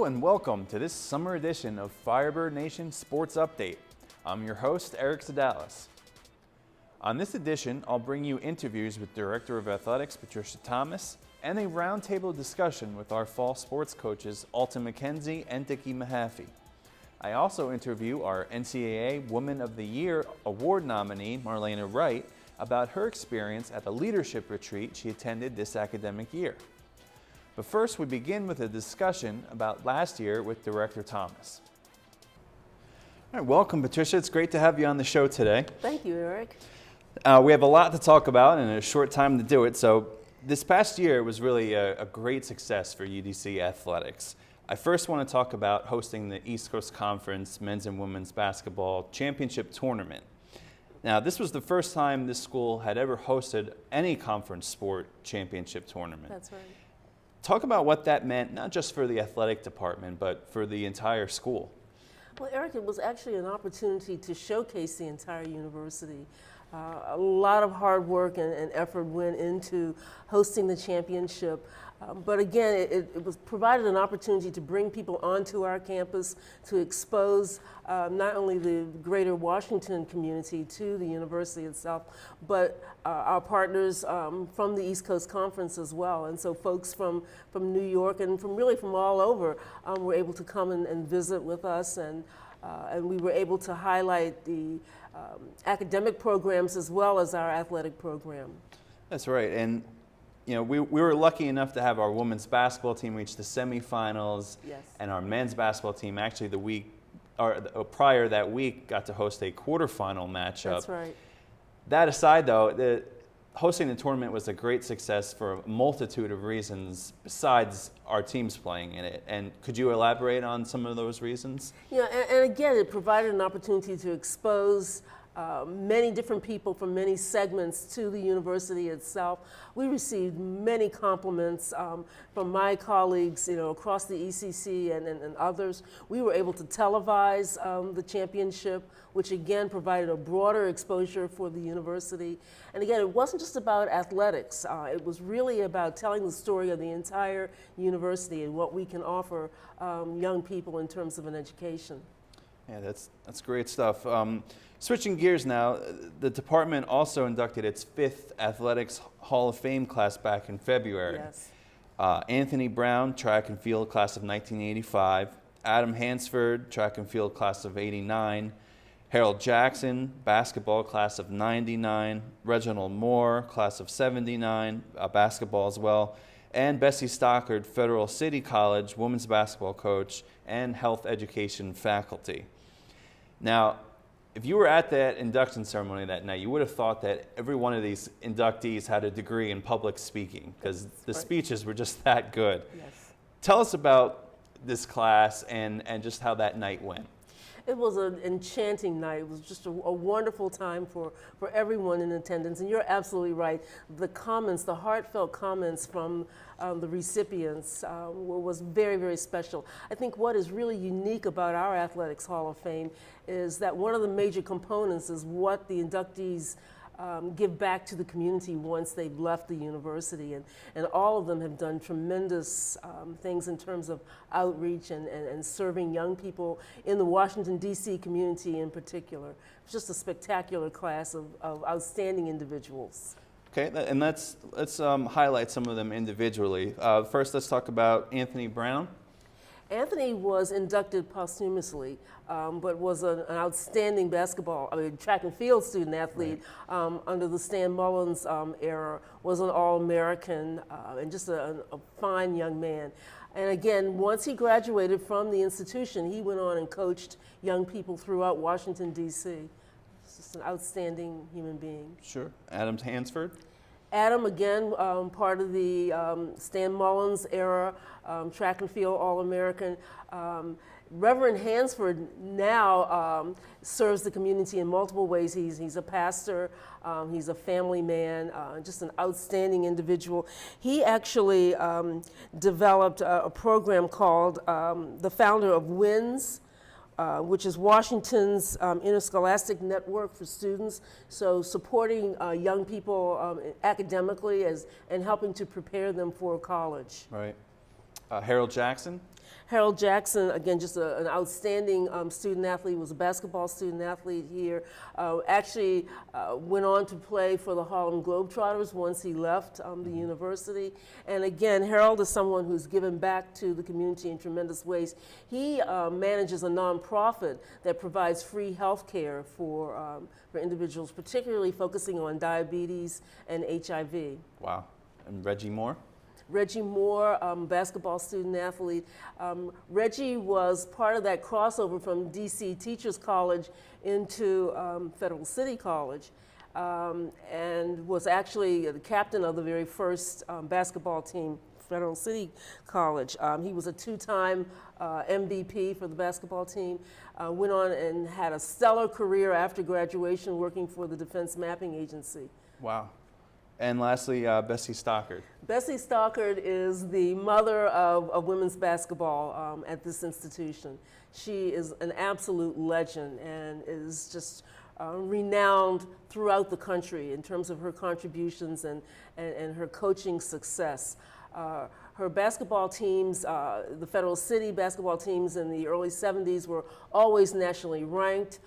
and welcome to this summer edition of Firebird Nation Sports Update. I'm your host, Eric Zedalis. On this edition, I'll bring you interviews with Director of Athletics Patricia and a roundtable discussion with our fall sports coaches, Alton McKenzie and Dickie Mahaffey. I also interview our NCAA Woman of the Year Award nominee, Marlena Wright, about her experience at the leadership retreat she attended this academic year. But first, we begin with a discussion about last year with Director Thomas. All right, welcome, Patricia. It's great to have you on the show today. Thank you, Eric. We have a lot to talk about and a short time to do it. So this past year was really a great success for UDC athletics. I first want to talk about hosting the East Coast Conference Men's and Women's Basketball Championship Tournament. Now, this was the first time this school had ever hosted any conference sport championship tournament. That's right. Talk about what that meant, not just for the athletic department, but for the entire school. Well, Eric, it was actually an opportunity to showcase the entire university. A lot of hard work and effort went into hosting the championship. But again, it was provided an opportunity to bring people onto our campus to expose not only the greater Washington community to the university itself, but our partners from the East Coast Conference as well. And so folks from New York and from all over were able to come and visit with us, and we were able to highlight the academic programs as well as our athletic program. That's right. And you know, we were lucky enough to have our women's basketball team reach the semifinals. Yes. And our men's basketball team actually prior that week got to host a quarterfinal matchup. That's right. That aside though, hosting the tournament was a great success for a multitude of reasons besides our teams playing in it. And could you elaborate on some of those reasons? Yeah, and again, it provided an opportunity to expose many different people from many segments to the university itself. We received many compliments from my colleagues, across the ECC and others. We were able to televise the championship, which again provided a broader exposure for the university. And again, it wasn't just about athletics. It was really about telling the story of the entire university and what we can offer young people in terms of an education. Yeah, that's great stuff. Switching gears now, the department also inducted its 5th Athletics Hall of Fame class back in February. Yes. Anthony Brown, track and field class of 1985. Adam Hansford, track and field class of 89. Harold Jackson, basketball class of 99. Reginald Moore, class of 79, basketball as well. And Bessie Stockard, Federal City College, women's basketball coach and health education faculty. Now, if you were at that induction ceremony that night, you would have thought that every one of these inductees had a degree in public speaking because the speeches were just that good. Yes. Tell us about this class and just how that night went. It was an enchanting night. It was just a wonderful time for everyone in attendance. And you're absolutely right. The comments, the heartfelt comments from the recipients was very, very special. I think what is really unique about our Athletics Hall of Fame is that one of the major components is what the inductees give back to the community once they've left the university. And all of them have done tremendous things in terms of outreach and serving young people in the Washington, D.C. community in particular. It's just a spectacular class of outstanding individuals. Okay, and let's highlight some of them individually. First, let's talk about Anthony Brown. Anthony was inducted posthumously, but was an outstanding track and field student athlete under the Stan Mullins era, was an All-American and just a fine young man. And again, once he graduated from the institution, he went on and coached young people throughout Washington, D.C. He's just an outstanding human being. Sure. Adam Hansford. Adam, again, part of the Stan Mullins era, track and field All-American. Reverend Hansford now serves the community in multiple ways. He's a pastor, he's a family man, just an outstanding individual. He actually developed a program called the founder of WINS, which is Washington's interscholastic network for students. So supporting young people academically and helping to prepare them for college. Right. Harold Jackson. Harold Jackson, again, just an outstanding student athlete, was a basketball student athlete here. Actually went on to play for the Harlem Globetrotters once he left the university. And again, Harold is someone who's given back to the community in tremendous ways. He manages a nonprofit that provides free health care for individuals, particularly focusing on diabetes and HIV. Wow. And Reggie Moore? Reggie Moore, basketball student athlete. Reggie was part of that crossover from DC Teachers College into Federal City College, and was actually the captain of the very first basketball team, Federal City College. He was a two-time MVP for the basketball team. Went on and had a stellar career after graduation working for the Defense Mapping Agency. Wow. And lastly, Bessie Stockard. Bessie Stockard is the mother of women's basketball at this institution. She is an absolute legend and is just renowned throughout the country in terms of her contributions and her coaching success. Her basketball teams, the Federal City basketball teams in the early 70s were always nationally ranked.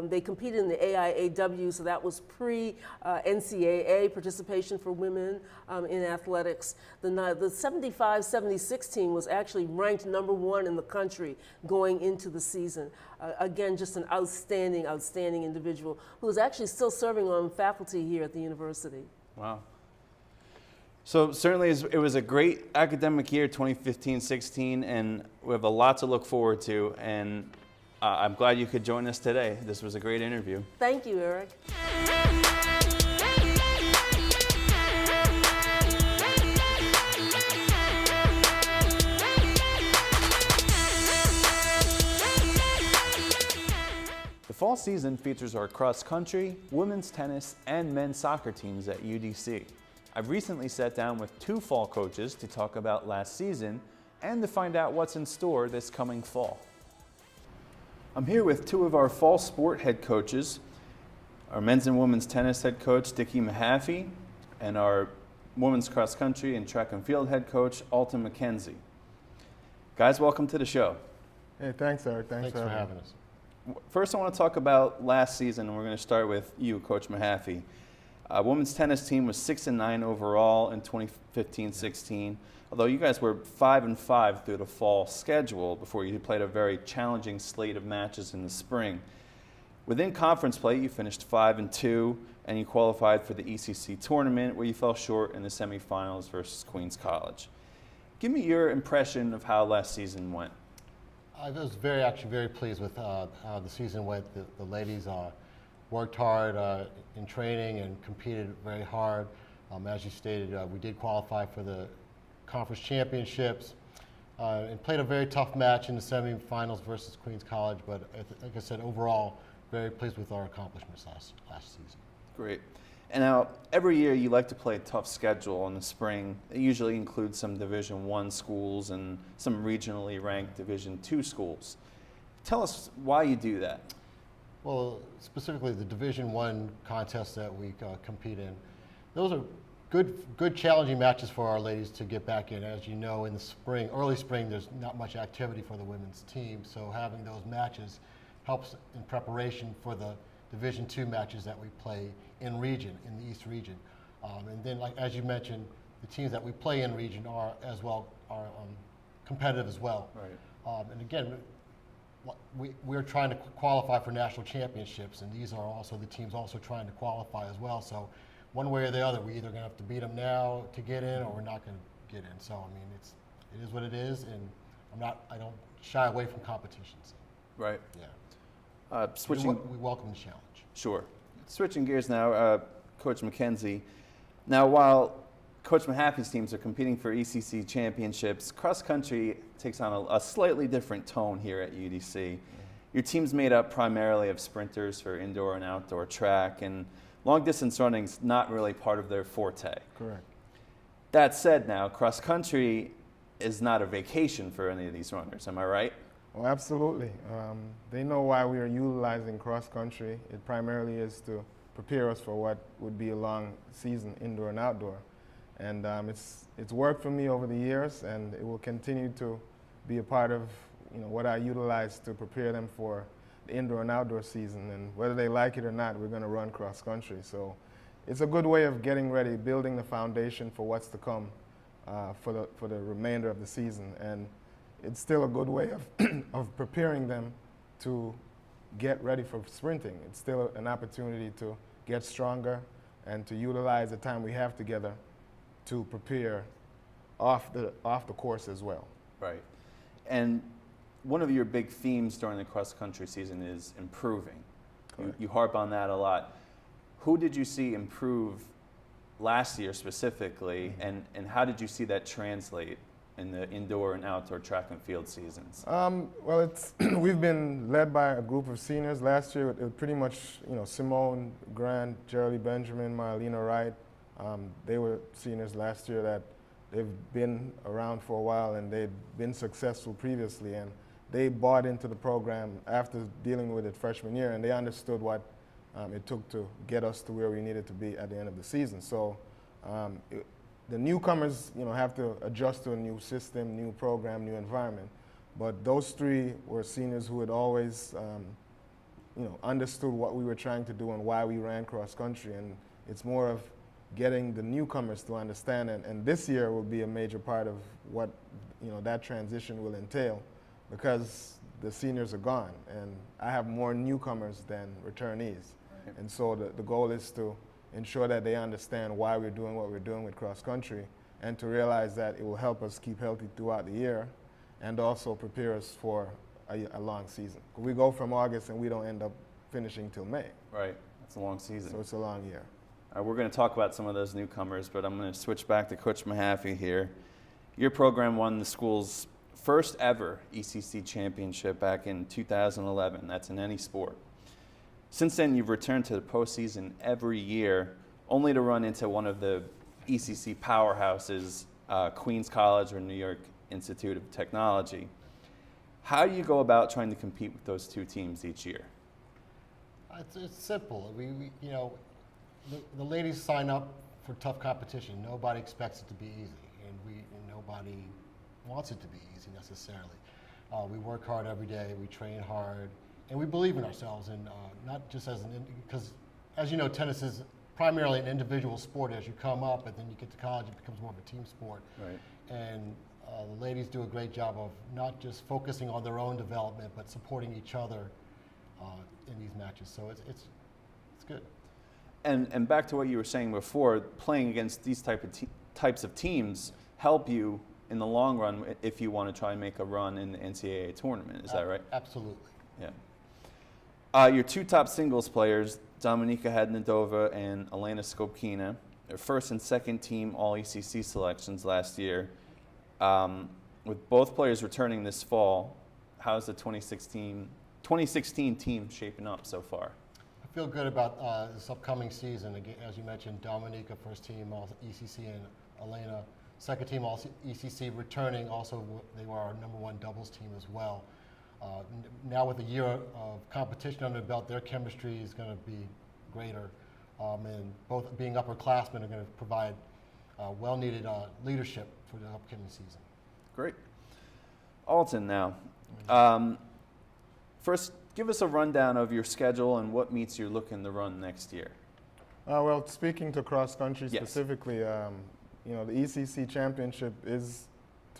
They competed in the AIAW, so that was pre-NCAA participation for women in athletics. The 75-76 team was actually ranked #1 in the country going into the season. Again, just an outstanding, outstanding individual who is actually still serving on faculty here at the university. Wow. So certainly it was a great academic year, 2015-16, and we have a lot to look forward to. And I'm glad you could join us today. This was a great interview. Thank you, Eric. The fall season features our cross country, women's tennis, and men's soccer teams at UDC. I've recently sat down with 2 fall coaches to talk about last season and to find out what's in store this coming fall. I'm here with 2 of our fall sport head coaches, our men's and women's tennis head coach, Dickie Mahaffey, and our women's cross country and track and field head coach, Alton McKenzie. Guys, welcome to the show. Hey, thanks, Eric. Thanks for having us. First, I want to talk about last season, and we're going to start with you, Coach Mahaffey. Women's tennis team was 6-9 overall in 2015-16. Although you guys were 5-5 through the fall schedule before you played a very challenging slate of matches in the spring. Within conference play, you finished 5-2, and you qualified for the ECC tournament where you fell short in the semifinals versus Queens College. Give me your impression of how last season went. I was actually very pleased with how the season went. The ladies worked hard in training and competed very hard. As you stated, we did qualify for the conference championships and played a very tough match in the semifinals versus Queens College. But like I said, overall, very pleased with our accomplishments last season. Great. And now, every year you like to play a tough schedule in the spring. It usually includes some Division I schools and some regionally ranked Division II schools. Tell us why you do that. Well, specifically the Division I contests that we compete in, those are good challenging matches for our ladies to get back in. As you know, in the spring, early spring, there's not much activity for the women's team, so having those matches helps in preparation for the Division II matches that we play in region, in the East region. And then, like as you mentioned, the teams that we play in region are competitive as well. Right. And again, we're trying to qualify for national championships, and these are also the teams also trying to qualify as well. So one way or the other, we're either going to have to beat them now to get in, or we're not going to get in. So I mean, it is what it is, and I don't shy away from competitions. Right. Yeah. We welcome the challenge. Sure. Switching gears now, Coach McKenzie. Now, while Coach Mahaffey's teams are competing for ECC championships, cross country takes on a slightly different tone here at UDC. Your team's made up primarily of sprinters for indoor and outdoor track, and long distance running's not really part of their forte. Correct. That said, now cross country is not a vacation for any of these runners. Am I right? Well, absolutely. They know why we are utilizing cross country. It primarily is to prepare us for what would be a long season, indoor and outdoor. And it's worked for me over the years, and it will continue to be a part of what I utilize to prepare them for the indoor and outdoor season. And whether they like it or not, we're going to run cross country. So it's a good way of getting ready, building the foundation for what's to come for the remainder of the season. And it's still a good way of preparing them to get ready for sprinting. It's still an opportunity to get stronger and to utilize the time we have together to prepare off the course as well. Right. And one of your big themes during the cross-country season is improving. You harp on that a lot. Who did you see improve last year specifically, and how did you see that translate in the indoor and outdoor track and field seasons? Well, we've been led by a group of seniors. Last year, it was pretty much Simone Grant, Geraldine Benjamin, Marlena Wright. They were seniors last year that they've been around for a while and they've been successful previously, and they bought into the program after dealing with it freshman year, and they understood what it took to get us to where we needed to be at the end of the season. So the newcomers, have to adjust to a new system, new program, new environment. But those three were seniors who had always, understood what we were trying to do and why we ran cross country. And it's more of getting the newcomers to understand. And this year will be a major part of what, that transition will entail, because the seniors are gone, and I have more newcomers than returnees. Right. And so the goal is to ensure that they understand why we're doing what we're doing with cross country, and to realize that it will help us keep healthy throughout the year and also prepare us for a long season. We go from August and we don't end up finishing till May. Right, that's a long season. So it's a long year. We're going to talk about some of those newcomers, but I'm going to switch back to Coach Mahaffey here. Your program won the school's first ever ECC championship back in 2011. That's in any sport. Since then, you've returned to the postseason every year, only to run into one of the ECC powerhouses, Queens College or New York Institute of Technology. How do you go about trying to compete with those two teams each year? It's simple. The ladies sign up for tough competition. Nobody expects it to be easy, and nobody wants it to be easy necessarily. We work hard every day. We train hard. And we believe in ourselves, and not just because, as you know, tennis is primarily an individual sport as you come up, and then you get to college, it becomes more of a team sport. Right. And the ladies do a great job of not just focusing on their own development, but supporting each other in these matches. So it's good. And back to what you were saying before, playing against these types of teams help you in the long run if you want to try and make a run in the NCAA tournament. Is that right? Absolutely. Yeah. Your two top singles players, Dominika Hadnadova and Elena Skopkina, their first and second team All-ECC selections last year. With both players returning this fall, how's the 2016 team shaping up so far? I feel good about this upcoming season. Again, as you mentioned, Dominika, first team All-ECC, and Elena, second team All-ECC, returning. Also, they were our #1 doubles team as well. Now with a year of competition under the belt, their chemistry is going to be greater, and both being upperclassmen are going to provide well-needed leadership for the upcoming season. Great. Alton now. First, give us a rundown of your schedule and what meets you're looking to run next year. Well, speaking to cross country Yes. specifically, the ECC championship is,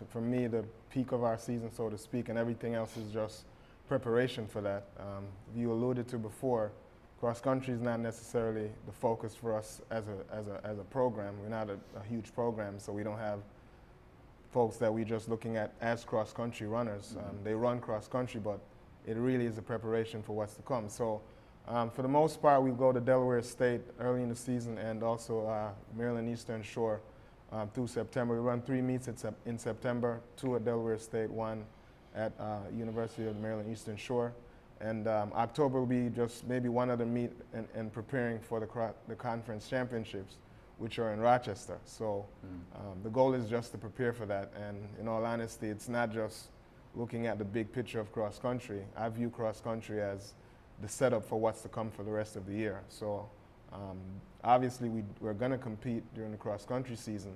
for me, the peak of our season, so to speak, and everything else is just preparation for that. You alluded to before, cross country is not necessarily the focus for us as a program. We're not a huge program, so we don't have folks that we're just looking at as cross country runners. They run cross country, but it really is a preparation for what's to come. So for the most part, we go to Delaware State early in the season, and also Maryland Eastern Shore through September. We run 3 meets in September, 2 at Delaware State, 1 at University of Maryland Eastern Shore. And October will be just maybe one other meet and preparing for the conference championships, which are in Rochester. So the goal is just to prepare for that. And in all honesty, it's not just looking at the big picture of cross country. I view cross country as the setup for what's to come for the rest of the year. So Obviously, we're going to compete during the cross-country season,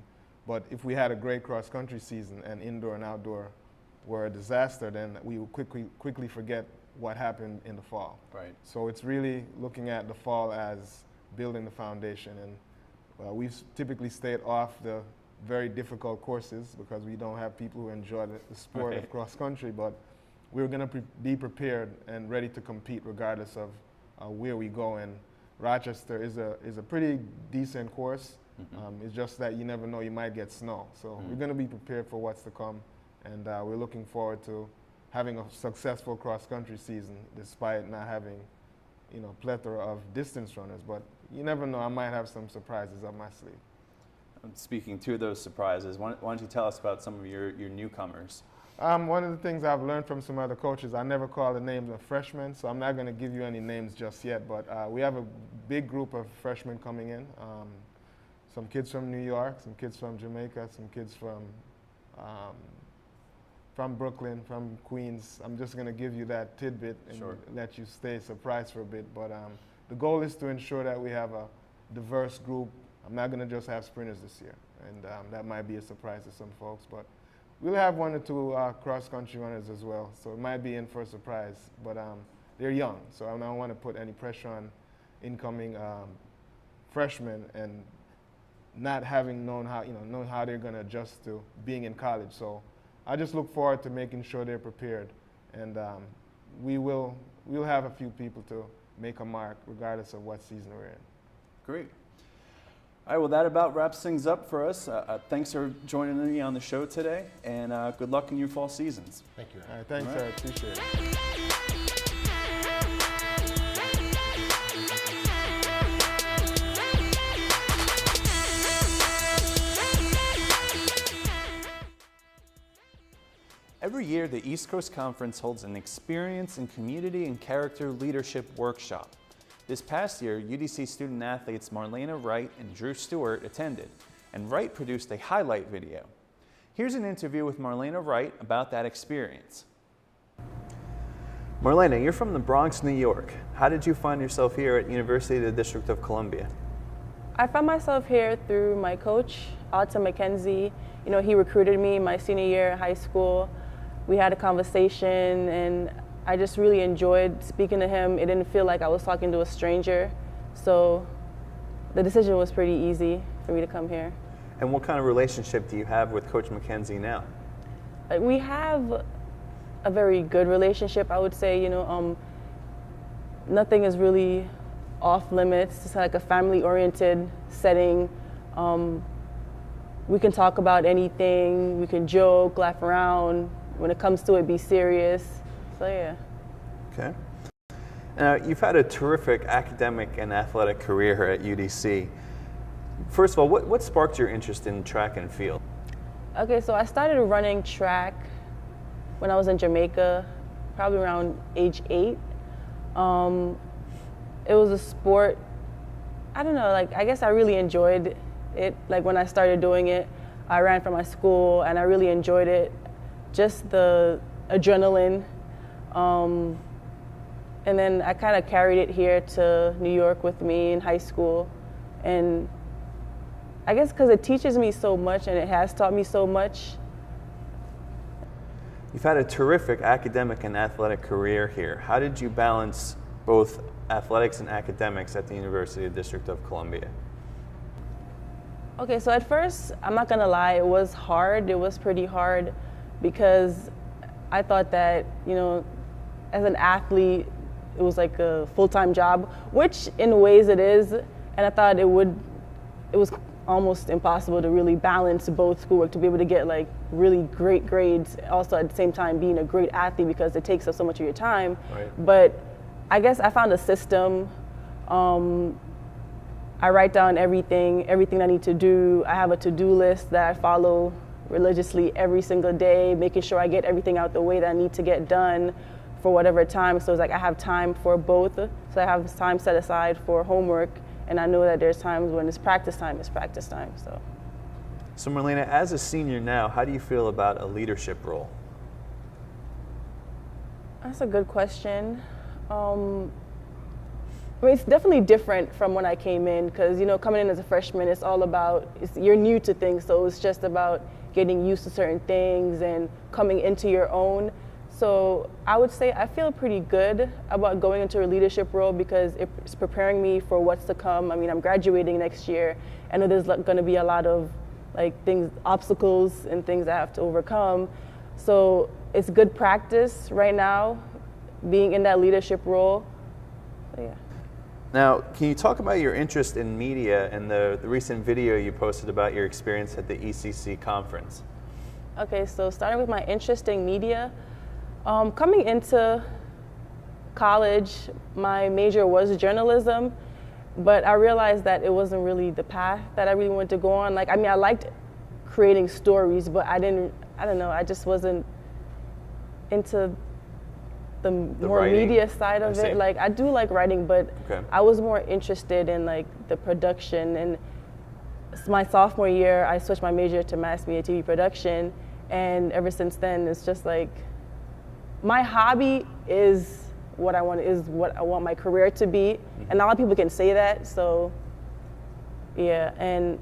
but if we had a great cross-country season and indoor and outdoor were a disaster, then we would quickly forget what happened in the fall. Right. So it's really looking at the fall as building the foundation, and we've typically stayed off the very difficult courses because we don't have people who enjoy the sport of cross-country, but we're going to be prepared and ready to compete regardless of where we go. And Rochester is a pretty decent course. It's just that you never know, you might get snow. So we're going to be prepared for what's to come, and we're looking forward to having a successful cross-country season despite not having, you know, plethora of distance runners. But you never know, I might have some surprises up my sleeve. Speaking to those surprises, why don't you tell us about some of your newcomers? One of the things I've learned from some other coaches, I never call the names of freshmen, so I'm not going to give you any names just yet, but we have a big group of freshmen coming in. Some kids from New York, some kids from Jamaica, some kids from Brooklyn, from Queens. I'm just going to give you that tidbit and let you stay surprised for a bit. But the goal is to ensure that we have a diverse group. I'm not going to just have sprinters this year, and that might be a surprise to some folks. But we'll have one or two cross-country runners as well, so it might be in for a surprise. But they're young, so I don't want to put any pressure on incoming freshmen and not having known how they're going to adjust to being in college. So I just look forward to making sure they're prepared, and we'll have a few people to make a mark regardless of what season we're in. Great. All right, well, that about wraps things up for us. Thanks for joining me on the show today, and good luck in your fall seasons. Thank you. All right, thanks, Eric. Appreciate it. Every year, the East Coast Conference holds an Experience in Community and Character Leadership Workshop. This past year, UDC student athletes Marlena Wright and Drew Stewart attended, and Wright produced a highlight video. Here's an interview with Marlena Wright about that experience. Marlena, you're from the Bronx, New York. How did you find yourself here at University of the District of Columbia? I found myself here through my coach, Alton McKenzie. You know, he recruited me my senior year in high school. We had a conversation, and I just really enjoyed speaking to him. It didn't feel like I was talking to a stranger. So the decision was pretty easy for me to come here. And what kind of relationship do you have with Coach McKenzie now? We have a very good relationship, I would say. You know, nothing is really off limits. It's like a family-oriented setting. We can talk about anything. We can joke, laugh around. When it comes to it, be serious. So yeah. Okay. Now, you've had a terrific academic and athletic career here at UDC. First of all, what sparked your interest in track and field? Okay, so I started running track when I was in Jamaica, probably around age 8. It was a sport, I don't know, like I guess I really enjoyed it. Like when I started doing it, I ran for my school and I really enjoyed it. Just the adrenaline. And then I kind of carried it here to New York with me in high school. And I guess because it teaches me so much and it has taught me so much. You've had a terrific academic and athletic career here. How did you balance both athletics and academics at the University of the District of Columbia? Okay, so at first, I'm not gonna lie, it was hard. It was pretty hard because I thought that, you know, as an athlete, it was like a full-time job, which in ways it is. And I thought it was almost impossible to really balance both schoolwork, to be able to get like really great grades, also at the same time being a great athlete because it takes up so much of your time. Right. But I guess I found a system. I write down everything I need to do. I have a to-do list that I follow religiously every single day, making sure I get everything out the way that I need to get done for whatever time. So it's like I have time for both. So I have time set aside for homework, and I know that there's times when it's practice time. So Marlena, as a senior now, how do you feel about a leadership role? That's a good question. I mean, it's definitely different from when I came in because, you know, coming in as a freshman, it's all about, you're new to things, so it's just about getting used to certain things and coming into your own. So I would say I feel pretty good about going into a leadership role because it's preparing me for what's to come. I mean, I'm graduating next year. I know there's going to be a lot of obstacles and things I have to overcome. So it's good practice right now, being in that leadership role. So, yeah. Now, can you talk about your interest in media and the recent video you posted about your experience at the ECC conference? Okay, so starting with my interest in media, coming into college, my major was journalism, but I realized that it wasn't really the path that I really wanted to go on. Like, I mean, I liked creating stories, but I don't know, I just wasn't into the more writing? media side of it. Like, I do like writing, but okay. I was more interested in like the production. And my sophomore year, I switched my major to mass media TV production, and ever since then, it's just like my hobby is what I want my career to be, and not a lot of people can say that. So, yeah. And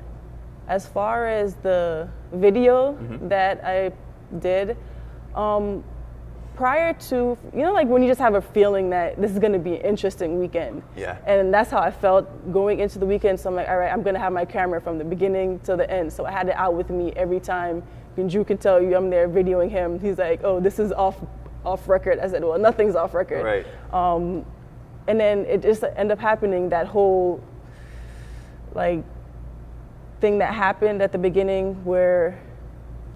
as far as the video that I did, prior to, you know, like when you just have a feeling that this is going to be an interesting weekend. Yeah. And that's how I felt going into the weekend. So I'm like, all right, I'm going to have my camera from the beginning to the end. So I had it out with me every time. And Drew can tell you I'm there videoing him. He's like, oh, this is off record. I said, well, nothing's off record. Right. And then it just ended up happening, that whole like thing that happened at the beginning where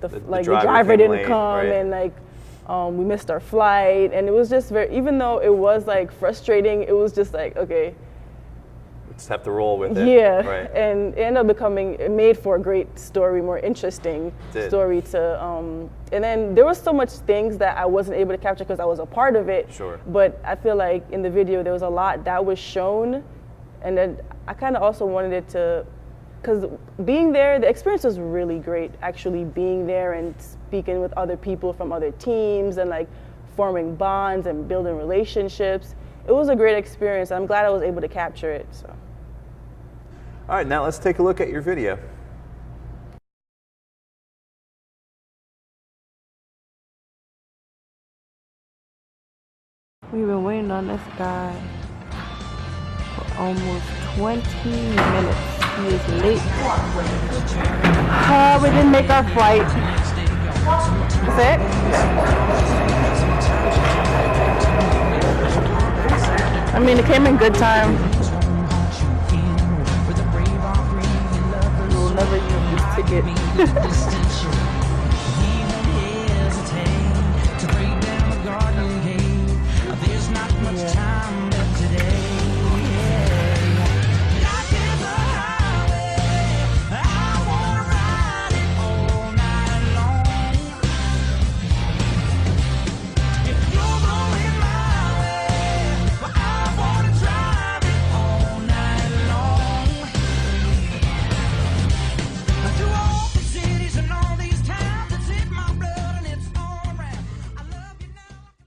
the driver didn't late, come, right. and like we missed our flight, and it was just even though it was like frustrating, it was just like, okay, We just have to roll with it. yeah, Right. and it ended up it made for a great story, more interesting story to, and then there was so much things that I wasn't able to capture because I was a part of it. Sure. But I feel like in the video there was a lot that was shown, and then I kind of also wanted it to, because being there, the experience was really great, actually being there and speaking with other people from other teams and like forming bonds and building relationships. It was a great experience. I'm glad I was able to capture it. So. All right, now let's take a look at your video. We've been waiting on this guy for almost 20 minutes. He is late. We didn't make our flight. That's it? I mean, it came in good time. We'll never use this ticket.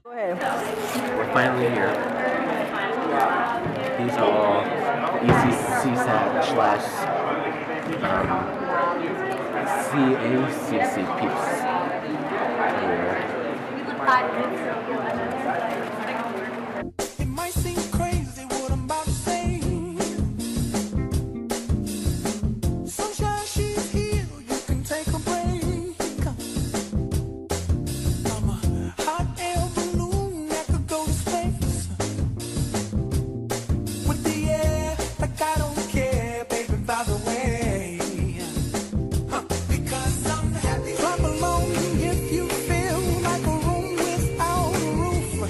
We're finally here. These are all the ECC slash CACC peeps here. It might seem crazy what I'm about to say. Sunshine, she's here, you can take a break. I'm a hot air balloon that could go to space. With the air, like I don't care, baby, by the way. Because I'm happy. Clap along if you feel like a room without a roof.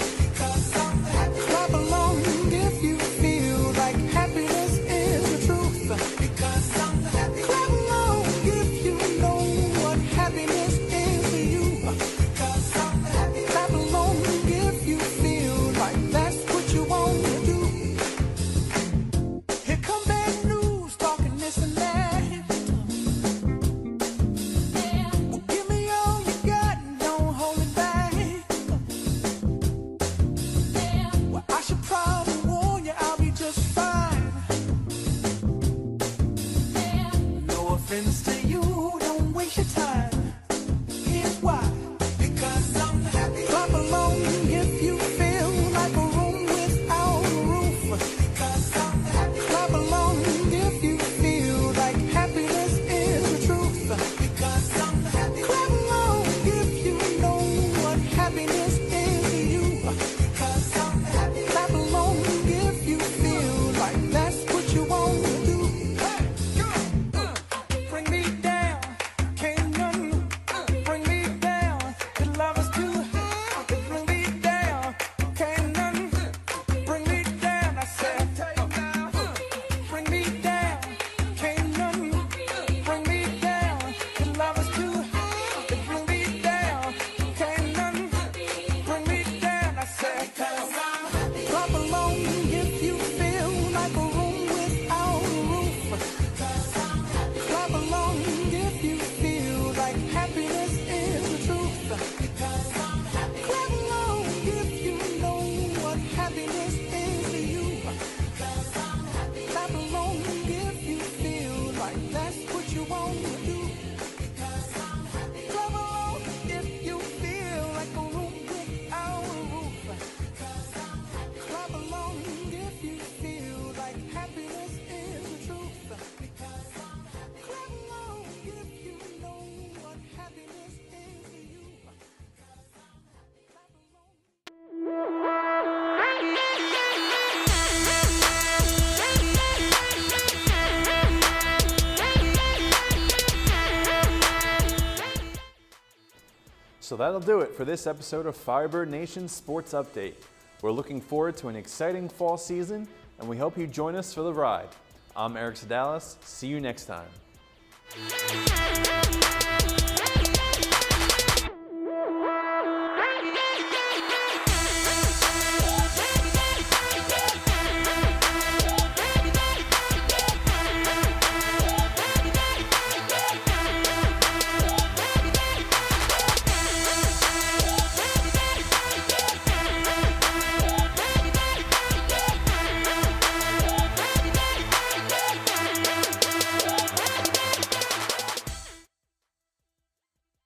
So that'll do it for this episode of Firebird Nation Sports Update. We're looking forward to an exciting fall season, and we hope you join us for the ride. I'm Eric Zedalis. See you next time.